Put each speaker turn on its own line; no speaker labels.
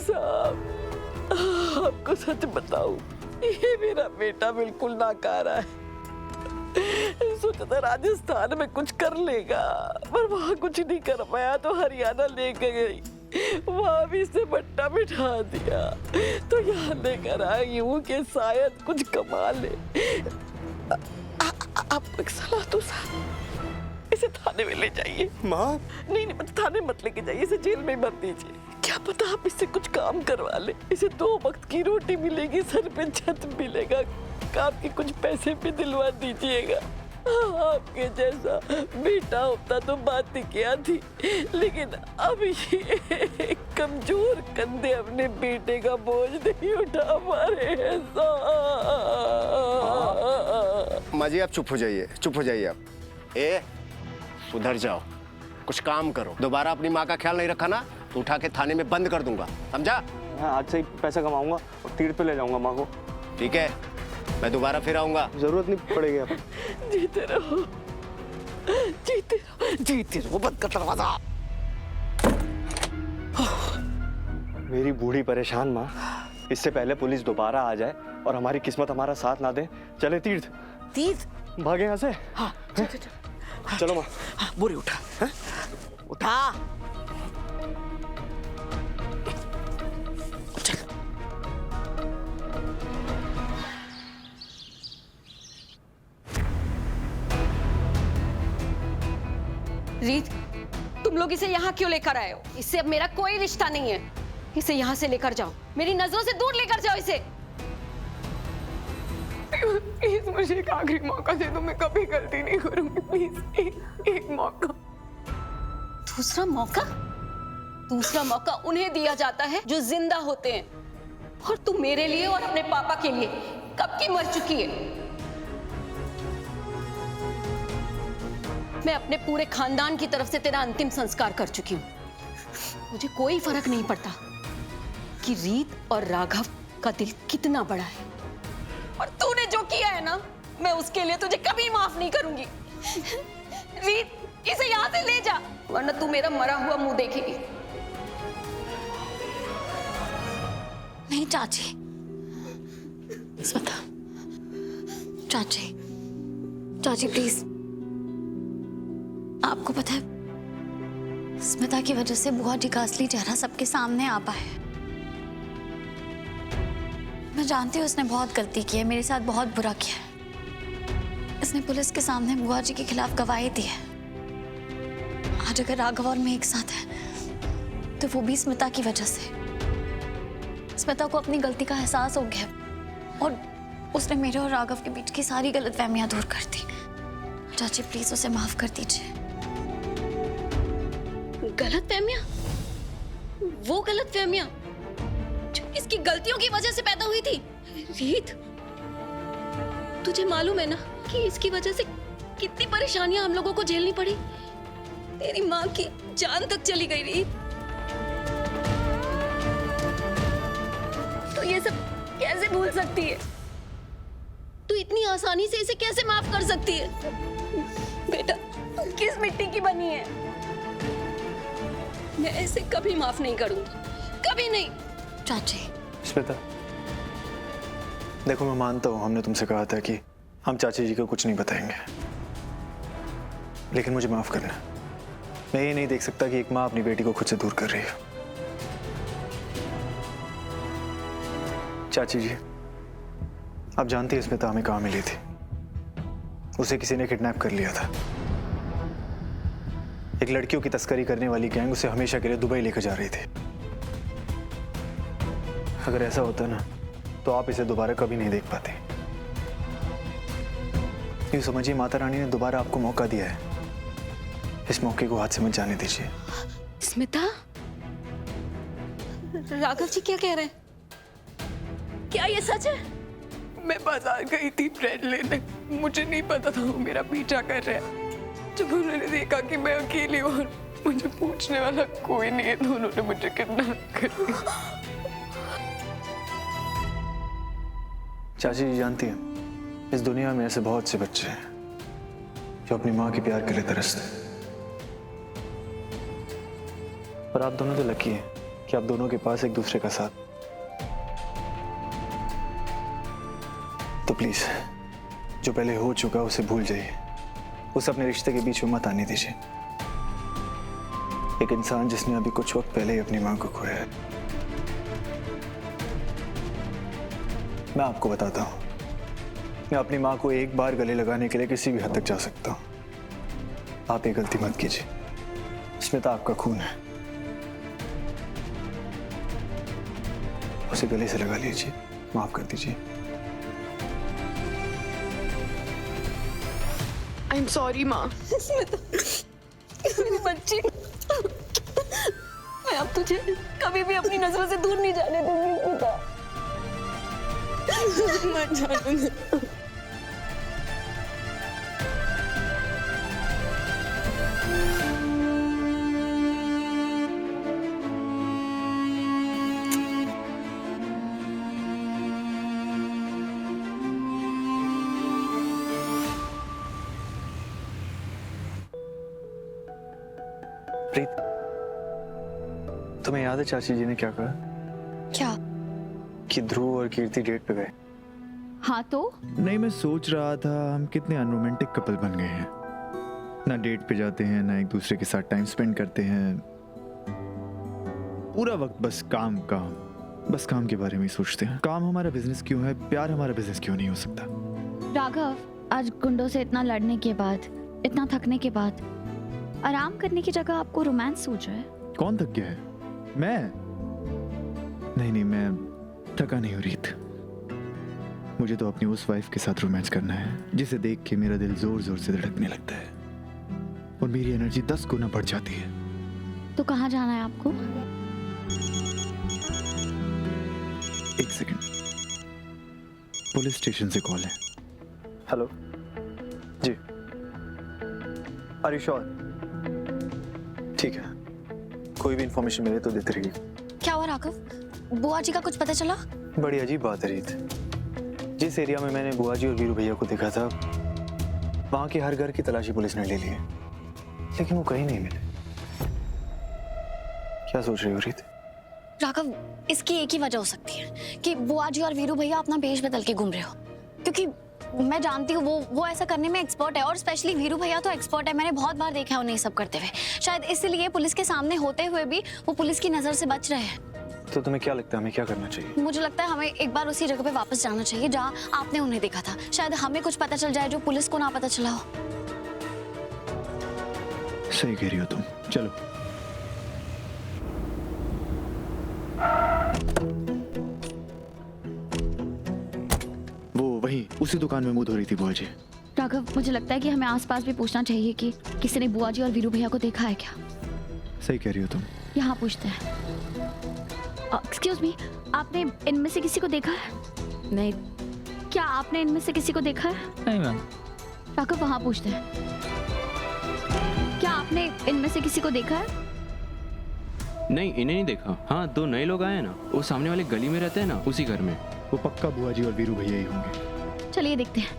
साहब, आपको सच बताऊं, ये मेरा बेटा बिल्कुल नाकारा है। सोचा था राजस्थान में कुछ कर लेगा, पर वहाँ कुछ नहीं कर पाया तो हरियाणा लेके गई, वहाँ भी इसे बट्टा बिठा दिया, तो यहाँ लेकर आई हूँ कि शायद कुछ कमा ले। आपको एक सलाह दूं साहब, इसे थाने में ले जाइए।
माँ?
नहीं नहीं, मतलब थाने मत लेके जाइए, इसे जेल में मत दीजिए। क्या पता आप इससे कुछ काम करवा ले, इसे 2 वक्त की रोटी मिलेगी, सर पे छत मिलेगा, आपके कुछ पैसे भी दिलवा दीजिएगा। आपके जैसा बेटा होता तो बात ही क्या थी, लेकिन अब ये कमजोर कंधे अपने बेटे का बोझ नहीं उठा पा रहे हैं।
माँ जी आप चुप हो जाइए, चुप हो जाइए आप। सुधर जाओ, कुछ काम करो। दोबारा अपनी माँ का ख्याल नहीं रखा ना तो उठा के थाने में बंद कर दूंगा, समझा?
मैं आज से ही पैसा कमाऊंगा और तीर्थ पे ले जाऊंगा माँ को।
ठीक है, मैं दोबारा फिर आऊंगा।
जरूरत नहीं पड़ेगी अब।
जीते रहो, जीते रहो, जीते रहो, बंद कर दरवाजा।
मेरी बूढ़ी परेशान माँ, इससे पहले पुलिस दोबारा आ जाए और हमारी किस्मत हमारा साथ ना दे। चले तीर्थ,
तीर्थ
भागे यहाँ से।
हाँ, चलो
चलो माँ।
हाँ, बोरी उठा, हाँ? उठा। चल।
रीत, तुम लोग इसे यहाँ क्यों लेकर आए हो? इससे अब मेरा कोई रिश्ता नहीं है। इसे यहाँ से लेकर जाओ, मेरी नजरों से दूर लेकर जाओ इसे।
प्लीज मुझे एक आखिरी मौका दे दो, मैं कभी गलती नहीं करूंगी, प्लीज एक मौका।
दूसरा मौका? दूसरा मौका उन्हें दिया जाता है जो जिंदा होते हैं, और तू मेरे लिए और अपने पापा के लिए कब की मर चुकी है। मैं अपने पूरे खानदान की तरफ से तेरा अंतिम संस्कार कर चुकी हूं। मुझे कोई फर्क नहीं पड़ता कि रीत और राघव का दिल कितना बड़ा है, और तूने जो किया है ना, मैं उसके लिए तुझे कभी माफ नहीं करूंगी। रीत, इसे यहाँ से ले जा, वरना तू मेरा मरा हुआ मुंह देखेगी।
नहीं चाची, स्मिता, चाची, चाची प्लीज। आपको पता है स्मिता की वजह से बुआ जी का असली चेहरा सबके सामने आ पाया है। मैं जानती हूँ उसने बहुत गलती की है, मेरे साथ बहुत बुरा किया है। इसने पुलिस के सामने बुआ जी के खिलाफ गवाही दी है। आज अगर राघव और मैं एक साथ हैं तो वो भी स्मिता की वजह से। स्मिता को अपनी गलती का एहसास हो गया और उसने मेरे और राघव के बीच की सारी गलतफहमियां दूर कर दी। चाची प्लीज उसे माफ कर दीजिए।
गलतफहमियां? वो गलतफहमियां जो इसकी गलतियों की वजह से पैदा हुई थी? रीत, तुझे मालूम है ना कि इसकी वजह से कितनी परेशानियां हम लोगों को झेलनी पड़ी। तेरी माँ की जान तक चली गई। रीत, तो ये सब कैसे भूल सकती है? तू इतनी आसानी से इसे कैसे माफ कर सकती है? बेटा, तू किस मिट्टी की बनी है? मैं इसे कभी माफ नहीं करूंगी, कभी नहीं।
चाची,
श्वेता, देखो मैं मानता हूँ हमने तुमसे कहा था कि हम चाची जी को कुछ नहीं बताएंगे, लेकिन मुझे माफ करना। मैं ये नहीं देख सकता कि एक माँ अपनी बेटी को खुद से दूर कर रही है। चाची जी, आप जानती हैं स्मिता हमें कहाँ मिली थी? उसे किसी ने किडनैप कर लिया था। एक लड़कियों की तस्करी करने वाली गैंग उसे हमेशा के लिए दुबई लेकर जा रही थी। अगर ऐसा होता ना तो आप इसे दोबारा कभी नहीं देख पाते। यूं समझिए माता रानी ने दोबारा आपको मौका दिया है। इस मौके को हाथ से मत जाने दीजिए।
स्मिता, राघव जी क्या कह रहे हैं? क्या ये सच है?
मैं बाजार गई थी ब्रेड लेने, मुझे नहीं पता था वो मेरा पीछा कर रहा है। जब उन्होंने देखा कि मैं अकेली हूँ और मुझे पूछने वाला कोई नहीं है, तो उन्होंने मुझे किडनैप कर लिया।
चाची जी जानती हैं, इस दुनिया में ऐसे बहुत से बच्चे हैं जो अपनी माँ के प्यार के लिए तरसते हैं। पर आप दोनों तो लकी हैं कि आप दोनों के पास एक दूसरे का साथ, तो प्लीज जो पहले हो चुका उसे भूल जाइए, उस अपने रिश्ते के बीच में मत आने दीजिए। एक इंसान जिसने अभी कुछ वक्त पहले ही अपनी मां को खोया है। मैं आपको बताता हूं, मैं अपनी मां को एक बार गले लगाने के लिए किसी भी हद तक जा सकता हूं। आप ये गलती मत कीजिए, इसमें तो आपका खून है। उसे गले से लगा लीजिए, माफ कर दीजिए।
आई एम सॉरी माँ।
मेरी बच्ची, मैं अब तुझे कभी भी अपनी नजरों से दूर नहीं जाने दूंगी।
मत जाने।
प्रीत, तुम्हें याद है चाची जी ने क्या कहा?
क्या?
कि ध्रुव और कीर्ति डेट पे गए।
हाँ तो
नहीं, मैं सोच रहा था हम कितने अनरोमांटिक कपल बन गए हैं। ना डेट पे जाते हैं, ना एक दूसरे के साथ टाइम स्पेंड करते हैं। पूरा वक्त बस काम काम, बस काम के बारे में ही सोचते हैं। काम हमारा बिजनेस क्यों है, प्यार हमारा बिजनेस क्यों नहीं हो सकता?
राघव, आज गुंडों से इतना लड़ने के बाद, इतना थकने के बाद, आराम करने की जगह आपको रोमांस सूझ रहा है।
कौन थक गया है? मैं नहीं, मैं थका नहीं हूँ रीत। मुझे तो अपनी उस वाइफ के साथ रोमांस करना है जिसे देख के मेरा दिल जोर जोर से धड़कने लगता है और मेरी एनर्जी 10 गुना बढ़ जाती है।
तो कहाँ जाना है आपको?
एक सेकंड, पुलिस स्टेशन से कॉल है।
Hello ji, are you sure? ठीक है, कोई भी इंफॉर्मेशन मिले तो देते रहिए।
क्या हुआ राघव? बुआ जी का कुछ पता चला?
बड़ी अजीब बात है रीत, जिस एरिया में मैंने बुआ जी और वीरू भैया को देखा था, वहां के हर घर की तलाशी पुलिस ने ले ली है, लेकिन वो कहीं नहीं मिले। क्या सोच रही हो रीत?
राघव, इसकी एक ही वजह हो सकती है कि बुआ जी और वीरू भैया अपना भेष बदल के घूम रहे हो, क्योंकि मैं जानती हूँ वो ऐसा करने में एक्सपर्ट है, और स्पेशली वीरू भैया तो एक्सपर्ट है। मैंने बहुत बार देखा है उन्हें सब करते हुए। शायद इसलिए पुलिस के सामने होते हुए भी वो पुलिस की नजर से बच रहे हैं।
तो तुम्हें क्या लगता है हमें क्या करना चाहिए?
मुझे लगता है हमें एक बार उसी जगह पे वापस जाना चाहिए जहाँ आपने उन्हें देखा था। शायद हमें कुछ पता चल जाए जो पुलिस को ना पता चला हो।
सही कह रही हो तुम, चलो। वो वही उसी दुकान में मुंह धो रही थी बुआ जी।
राघव, मुझे लगता है कि हमें आसपास भी पूछना चाहिए कि किसी ने बुआ जी और वीरू भैया को देखा है क्या।
सही कह रही हो तुम।
यहाँ पूछते हैं। एक्सक्यूज मी, आपने इनमें से किसी को देखा है?
नहीं।
क्या आपने इनमें से किसी को देखा है?
नहीं मैम।
राघव, वहाँ पूछते हैं। क्या आपने इनमें से किसी को देखा है?
नहीं, इन्हें नहीं देखा। हाँ, 2 नए लोग आए हैं ना, वो सामने वाले गली में रहते हैं ना, उसी घर में।
वो पक्का बुआ जी और वीरू भैया ही होंगे।
चलिए देखते हैं।